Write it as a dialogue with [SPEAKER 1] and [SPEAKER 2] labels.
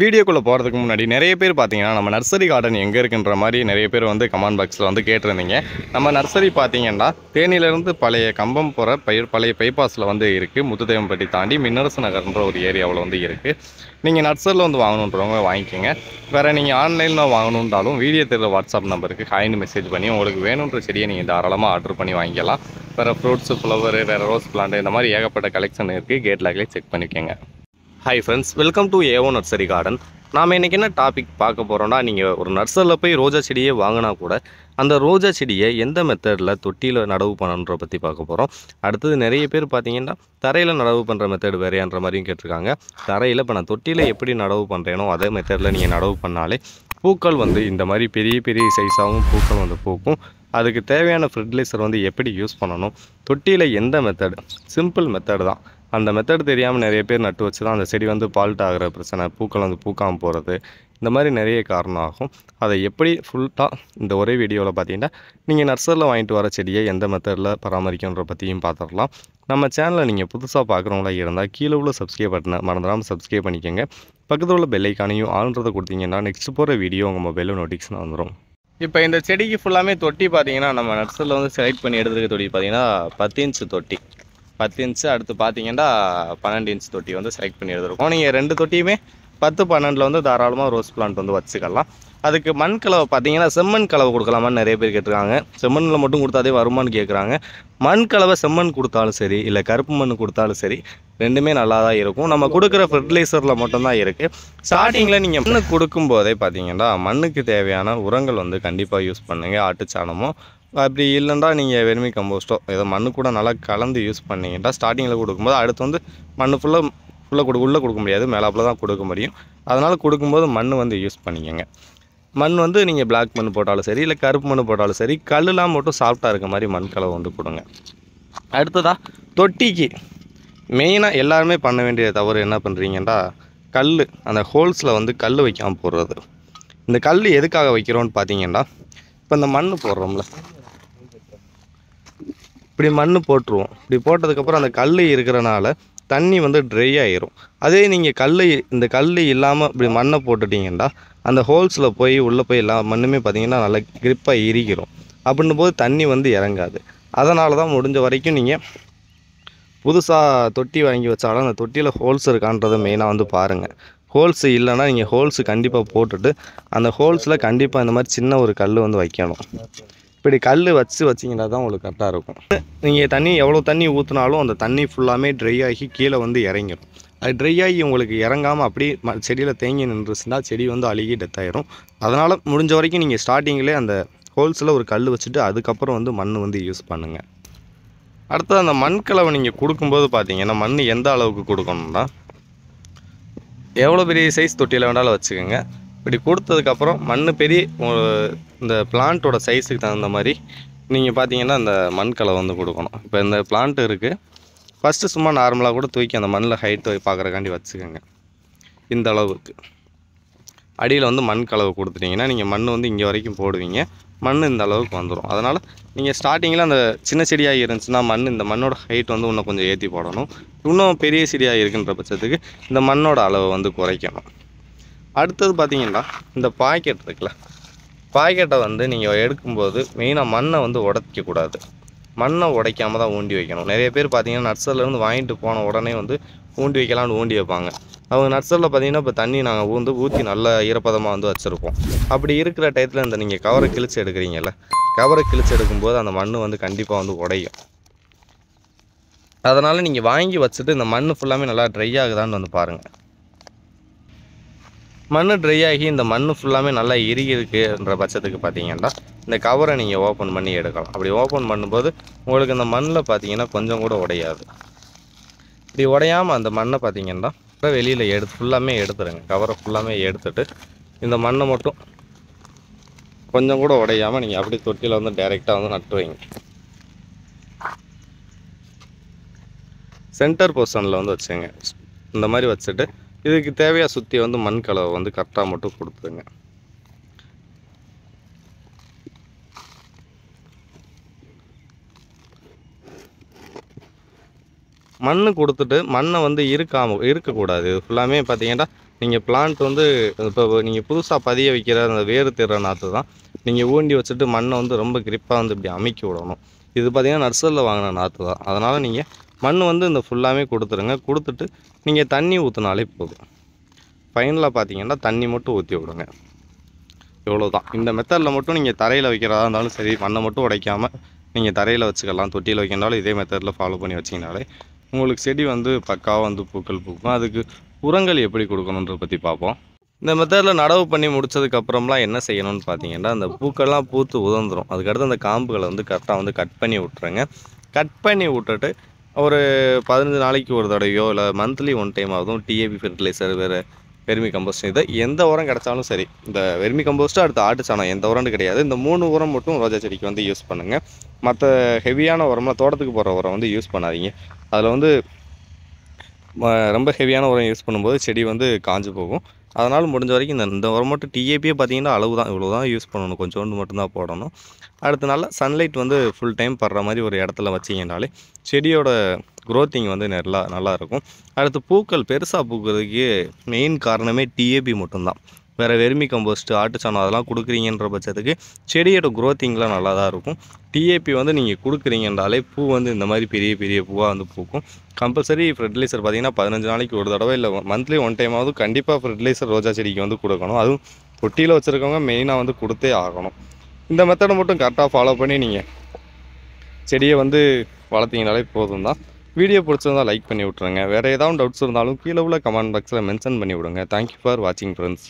[SPEAKER 1] வீடியோக்குள்ளே போகிறதுக்கு முன்னாடி நிறைய பேர் பார்த்தீங்கன்னா நம்ம நர்சரி கார்டன் எங்கே இருக்குன்ற மாதிரி நிறைய பேர் வந்து கமெண்ட் பாக்ஸில் வந்து கேட்டிருந்தீங்க. நம்ம நர்சரி பார்த்தீங்கன்னா தேனியிலேருந்து பழைய கம்பம் போகிற பழைய பைபாஸில் வந்து இருக்குது. முத்துதேவம்பட்டி தாண்டி மின்னரசு நகர்ன்ற ஒரு ஏரியாவில் வந்து இருக்குது. நீங்கள் நர்சரியில் வந்து வாங்கணுன்றவங்க வாங்கிக்கோங்க. வேறு நீங்கள் ஆன்லைனில் வாங்கணுன்றாலும் வீடியோ தெரிகிற வாட்ஸ்அப் நம்பருக்கு ஹாய்னு மெசேஜ் பண்ணி உங்களுக்கு வேணுன்ற செடியை நீங்கள் தாராளமாக ஆர்டர் பண்ணி வாங்கிக்கலாம். வேறு ஃப்ரூட்ஸு, ஃப்ளவரு, வேறு ரோஸ் பிளான்ட் இந்த மாதிரி ஏகப்பட்ட கலெக்ஷன் இருக்குது. கேட் லாக்லேயே செக் பண்ணிக்கோங்க. Hi friends, welcome to A O nursery garden. நாம் இன்றைக்கி என்ன டாபிக் பார்க்க போகிறோன்னா, நீங்கள் ஒரு நர்சரியில் போய் ரோஜா செடியே வாங்கினா கூட அந்த ரோஜா செடியை எந்த மெத்தடில் தொட்டியில் நடவு பண்ணணுன்ற பற்றி பார்க்க போகிறோம். அடுத்தது நிறைய பேர் பார்த்தீங்கன்னா தரையில் நடவு பண்ணுற மெத்தட் வேறையான்ற மாதிரியும் கேட்டிருக்காங்க. தரையில் இப்போ நான் தொட்டியில் எப்படி நடவு பண்ணுறேனோ அதே மெத்தடில் நீங்கள் நடவு பண்ணாலே பூக்கள் வந்து இந்த மாதிரி பெரிய பெரிய சைஸாகவும் பூக்கள் வந்து பூக்கும். அதுக்கு தேவையான ஃபெர்டிலைசர் வந்து எப்படி யூஸ் பண்ணணும், தொட்டியில் எந்த மெத்தடு, சிம்பிள் மெத்தடு தான். அந்த மெத்தட் தெரியாமல் நிறைய பேர் நட்டு வச்சு தான் அந்த செடி வந்து பால்ட் ஆகிற பிரச்சனை, பூக்கள் வந்து பூக்காமல் போகிறது, இந்த மாதிரி நிறைய காரணம் ஆகும். அதை எப்படி ஃபுல்லாக இந்த ஒரே வீடியோவில் பார்த்தீங்கன்னா நீங்கள் நர்சரியில் வாங்கிட்டு வர செடியை எந்த மெத்தடில் பராமரிக்கணுன்ற பற்றியும் பார்த்துடலாம். நம்ம சேனலை நீங்கள் புதுசாக பார்க்குறவங்களா இருந்தால் கீழே உள்ள சப்ஸ்கிரைப் பட்டனை மறந்துடாமல் சப்ஸ்கிரைப் பண்ணிக்கோங்க. பக்கத்தில் உள்ள பெல் ஐக்கானையும் ஆல்ன்றதை கொடுத்தீங்கன்னா நெக்ஸ்ட் போகிற வீடியோ உங்கள் மொபைலில் நோட்டிஃபிகேஷன் வந்துடும். இப்போ இந்த செடிக்கு ஃபுல்லாமே தொட்டி பார்த்தீங்கன்னா நம்ம நர்சரியில் வந்து செலக்ட் பண்ணி எடுத்துருக்க தொட்டி பார்த்தீங்கன்னா 10 இன்ச்சு தொட்டி, 10 இன்ச்சு. அடுத்து பார்த்தீங்கன்னா 12 இன்ச் தொட்டி வந்து செலக்ட் பண்ணி எடுத்துருக்கோம். நீங்கள் 2 தொட்டியுமே 10-12 வந்து தாராளமாக ரோஸ் பிளான்ட் வந்து வச்சுக்கலாம். அதுக்கு மண் கலவை பார்த்தீங்கன்னா செம்மண் கலவை கொடுக்கலாமான்னு நிறைய பேர் கேட்டிருக்காங்க. செம்மண்ணில் மட்டும் கொடுத்தாதே வருமானு கேட்குறாங்க. மண் கலவை செம்மண் கொடுத்தாலும் சரி, இல்லை கருப்பு மண் கொடுத்தாலும் சரி, ரெண்டுமே நல்லா தான் இருக்கும். நம்ம கொடுக்குற ஃபெர்டிலைசரில் மட்டும்தான் இருக்குது. ஸ்டார்டிங்கில் நீங்கள் மண்ணு கொடுக்கும்போதே பார்த்தீங்கன்னா மண்ணுக்கு தேவையான உரங்கள் வந்து கண்டிப்பாக யூஸ் பண்ணுங்கள். ஆட்டுச்சாணமோ அப்படி இல்லைன்னா நீங்கள் வெர்மி கம்போஸ்ட்டோ ஏதோ மண்ணு கூட நல்லா கலந்து யூஸ் பண்ணிங்கன்னா ஸ்டார்டிங்கில் கொடுக்கும்போது அடுத்து வந்து மண் ஃபுல்லாக உள்ளே கொடுக்க முடியாது, மேலாப்பில் தான் கொடுக்க முடியும். அதனால் கொடுக்கும்போது மண் வந்து யூஸ் பண்ணிக்கோங்க. மண் வந்து நீங்கள் பிளாக் மண் போட்டாலும் சரி, இல்லை கருப்பு மண் போட்டாலும் சரி, கல்லுலாம் மட்டும் சாஃப்டாக இருக்க மாதிரி மண் கலவை வந்து கொடுங்க. அடுத்ததாக தொட்டிக்கு மெயினாக எல்லாருமே பண்ண வேண்டிய தவறு என்ன பண்ணுறீங்கன்னா, கல் அந்த ஹோல்ஸில் வந்து கல் வைக்காமல் போடுறது. இந்த கல் எதுக்காக வைக்கிறோன்னு பார்த்தீங்கன்னா, இப்போ இந்த மண் போடுறோம்ல, இப்படி மண் போட்டுருவோம். இப்படி போட்டதுக்கப்புறம் அந்த கல் இருக்கிறனால தண்ணி வந்து ட்ரை ஆகிரும். அதே நீங்கள் இந்த கல் இல்லாமல் இப்படி மண்ணை போட்டுட்டிங்கன்னா அந்த ஹோல்ஸில் போய் உள்ளே போய் எல்லா மண்ணுமே பார்த்திங்கன்னா நல்லா கிரிப்பாக இறுகிரும். அப்படின்னும் போது தண்ணி வந்து இறங்காது. அதனால தான் முடிஞ்ச வரைக்கும் நீங்கள் புதுசாக தொட்டி வாங்கி வச்சாலும் அந்த தொட்டியில் ஹோல்ஸ் இருக்கான்றதை மெயினாக வந்து பாருங்கள். ஹோல்ஸ் இல்லைன்னா நீங்கள் ஹோல்ஸு கண்டிப்பாக போட்டுட்டு அந்த ஹோல்ஸில் கண்டிப்பாக இந்த மாதிரி சின்ன ஒரு கல் வந்து வைக்கணும். இப்படி கல் வச்சிங்கன்னா தான் உங்களுக்கு கரெக்டாக இருக்கும். நீங்கள் தண்ணி எவ்வளோ தண்ணி ஊற்றினாலும் அந்த தண்ணி ஃபுல்லாமே ட்ரை ஆகி கீழே வந்து இறங்கிடும். அது ட்ரை ஆகி உங்களுக்கு இறங்காமல் அப்படியே செடியில் தேங்கி நின்றுச்சுன்னா செடி வந்து அழுகி டெத் ஆகிரும். அதனால் முடிஞ்ச வரைக்கும் நீங்கள் ஸ்டார்டிங்கில் அந்த ஹோல்ஸில் ஒரு கல் வச்சுட்டு அதுக்கப்புறம் வந்து மண் வந்து யூஸ் பண்ணுங்கள். அடுத்தது அந்த மண் கலவை நீங்கள் கொடுக்கும்போது பார்த்தீங்கன்னா மண் எந்த அளவுக்கு கொடுக்கணும்னா, எவ்வளோ பெரிய சைஸ் தொட்டியில் வேணாலும் வச்சுக்கோங்க. இப்படி கொடுத்ததுக்கப்புறம் மண் பெரிய இந்த பிளான்ட்டோட சைஸுக்கு தகுந்த மாதிரி நீங்கள் பார்த்தீங்கன்னா அந்த மண் கலவை வந்து கொடுக்கணும். இப்போ இந்த பிளான்ட் இருக்குது, ஃபஸ்ட்டு சும்மா நார்மலாக கூட தூக்கி அந்த மண்ணில் ஹைட்டு பார்க்குறக்காண்டி வச்சுக்கோங்க. இந்த அளவுக்கு அடியில் வந்து மண் கலவை கொடுத்துட்டிங்கன்னா நீங்கள் மண் வந்து இங்கே வரைக்கும் போடுவீங்க, மண் இந்த அளவுக்கு வந்துடும். அதனால் நீங்கள் ஸ்டார்டிங்கில் அந்த சின்ன செடியாக இருந்துச்சுன்னா இந்த மண்ணோட ஹைட் வந்து இன்னும் கொஞ்சம் ஏற்றி போடணும். இன்னும் பெரிய செடியாக இருக்குன்ற பட்சத்துக்கு இந்த மண்ணோட அளவை வந்து குறைக்கணும். அடுத்தது பார்த்தீங்கன்னா இந்த பாக்கெட் இருக்குல்ல, பாக்கெட்டை வந்து நீங்கள் எடுக்கும்போது மெயினாக மண்ணை வந்து உடைக்கக்கூடாது. மண்ணை உடைக்காமல் தான் ஊண்டி வைக்கணும். நிறைய பேர் பார்த்தீங்கன்னா நர்சரிலேருந்து வாங்கிட்டு போன உடனே வந்து ஊண்டி வைக்கலான்னு ஊண்டி வைப்பாங்க. அவங்க நர்சரியில் பார்த்தீங்கன்னா இப்போ தண்ணி நாங்கள் ஊற்றி நல்ல ஈரப்பதமாக வந்து வச்சுருப்போம். அப்படி இருக்கிற டயத்தில் இந்த நீங்கள் கவரை கிழிச்சு எடுக்கிறீங்கல்ல, கவரை கிழிச்சு எடுக்கும்போது அந்த மண் வந்து கண்டிப்பாக வந்து உடையும். அதனால் நீங்கள் வாங்கி வச்சுட்டு இந்த மண் ஃபுல்லாமே நல்லா ட்ரை ஆகுதான்னு வந்து பாருங்கள். மண் ட்ரை ஆகி இந்த மண் ஃபுல்லாமே நல்லா இறுகி இருக்குன்ற பட்சத்துக்கு பார்த்தீங்கன்னா இந்த கவரை நீங்கள் ஓப்பன் பண்ணி எடுக்கலாம். அப்படி ஓப்பன் பண்ணும்போது உங்களுக்கு இந்த மண்ணில் பார்த்தீங்கன்னா கொஞ்சம் கூட உடையாது. இப்படி உடையாமல் அந்த மண்ணை பார்த்தீங்கன்னா வெளியில் ஃபுல்லாமே எடுத்துருங்க. கவரை ஃபுல்லாமே எடுத்துட்டு இந்த மண்ணை மட்டும் கொஞ்சம் கூட உடையாமல் நீங்கள் அப்படி தொட்டியில் வந்து டைரெக்டாக வந்து நட்டு வைங்க. சென்டர் பொசிஷனில் வந்து வச்சுங்க. இந்த மாதிரி வச்சுட்டு இதுக்கு தேவையாக சுற்றி வந்து மண் கலவை வந்து கரெக்டாக மட்டும் கொடுத்துருங்க. மண் கொடுத்துட்டு மண்ணை வந்து இருக்கக்கூடாது. இது ஃபுல்லாமே பார்த்தீங்கன்னா நீங்கள் பிளான்ட் வந்து இப்போ நீங்கள் புதுசாக பதிய வைக்கிற அந்த வேறு தேடுற நாற்று தான் நீங்கள் ஊண்டி வச்சுட்டு மண்ணை வந்து ரொம்ப கிரிப்பாக வந்து இப்படி அமைக்கி விடணும். இது பார்த்திங்கன்னா நர்சரியில் வாங்கின நாற்று தான். அதனால் நீங்கள் மண் வந்து இந்த ஃபுல்லாமே கொடுத்துருங்க. கொடுத்துட்டு நீங்கள் தண்ணி ஊற்றினாலே போதும். ஃபைனலாக பார்த்தீங்கன்னா தண்ணி மட்டும் ஊற்றி விடுங்க. இவ்வளோ தான். இந்த மெத்தடில் மட்டும் நீங்கள் தரையில் வைக்கிறதா இருந்தாலும் சரி, மண்ணை மட்டும் உடைக்காமல் நீங்கள் தரையில் வச்சுக்கலாம். தொட்டியில் வைக்கிறனாலும் இதே மெத்தடில் ஃபாலோ பண்ணி வச்சிங்கனாலே உங்களுக்கு செடி வந்து பக்காவாக வந்து பூக்கள் பூக்கும். அதுக்கு உரங்கள் எப்படி கொடுக்கணுன்றத பற்றி பார்ப்போம். இந்த மெத்தடில் நடவு பண்ணி முடிச்சதுக்கப்புறம்லாம் என்ன செய்யணும்னு பார்த்தீங்கன்னா, அந்த பூக்கள்லாம் பூத்து உதிர்ந்துடும். அதுக்கடுத்து அந்த காம்புகளை வந்து கரெக்டாக வந்து கட் பண்ணி விட்ருங்க. கட் பண்ணி விட்டுட்டு ஒரு 15 நாளைக்கு ஒரு தடவையோ இல்லை மந்த்லி ஒன் டைம் ஆகுதும் டிஏபி ஃபெர்டிலைசர், வேறு வெர்மி கம்போஸ்ட், இதை எந்த உரம் கிடச்சாலும் சரி. இந்த வெர்மி கம்போஸ்ட்டு அடுத்து ஆட்டு சாணம், எந்த உரம்னு கிடையாது. இந்த 3 உரம் மட்டும் ரோஜா செடிக்கு வந்து யூஸ் பண்ணுங்கள். மற்ற ஹெவியான உரம்லாம் தோட்டத்துக்கு போகிற உரம் வந்து யூஸ் பண்ணாதீங்க. அதில் வந்து ரொம்ப ஹெவியான உரம் யூஸ் பண்ணும்போது செடி வந்து காஞ்சு போகும். அதனால் முடிஞ்ச வரைக்கும் இந்த உரம் மட்டும் டிஏபியே பார்த்தீங்கன்னா அளவு தான், இவ்வளோ தான் யூஸ் பண்ணணும். கொஞ்சோண்டு மட்டும்தான் போடணும். அடுத்து நல்லா சன்லைட் வந்து ஃபுல் டைம் படுற மாதிரி ஒரு இடத்துல வச்சிங்கனாலே செடியோட க்ரோத்திங் வந்து நல்லா இருக்கும். அடுத்து பூக்கள் பெருசாக பூக்கிறதுக்கு மெயின் காரணமே டிஏபி மட்டும்தான். வேறு வெர்மி கம்போஸ்ட்டு, ஆட்டு சாணம் அதெல்லாம் கொடுக்குறீங்கன்ற பட்சத்துக்கு செடியோட க்ரோத்திங்லாம் நல்லா தான் இருக்கும். டிஏபி வந்து நீங்கள் கொடுக்குறீங்கன்றாலே பூ வந்து இந்த மாதிரி பெரிய பெரிய பூவாக வந்து பூக்கும். கம்பல்சரி ஃபெர்டிலைசர் பார்த்திங்கன்னா 15 நாளைக்கு ஒரு தடவை இல்லை மந்த்லி ஒன் டைமாவது கண்டிப்பாக ஃபெர்டிலைசர் ரோஜா செடிக்கு வந்து கொடுக்கணும். அதுவும் தொட்டியில் வச்சுருக்கவங்க மெயினாக வந்து கொடுத்தே ஆகணும். இந்த மெத்தடை மட்டும் கரெக்டாக ஃபாலோ பண்ணி நீங்கள் செடியை வந்து வளர்த்திங்கனாலே போதும் தான். வீடியோ பிடிச்சிருந்தால் லைக் பண்ணி விட்ருங்க. வேறு ஏதாவது டவுட்ஸ் இருந்தாலும் கீழே உள்ள கமெண்ட் பாக்ஸில் மென்ஷன் பண்ணி விடுங்க. தேங்க்யூ ஃபார் வாட்சிங் ஃப்ரெண்ட்ஸ்.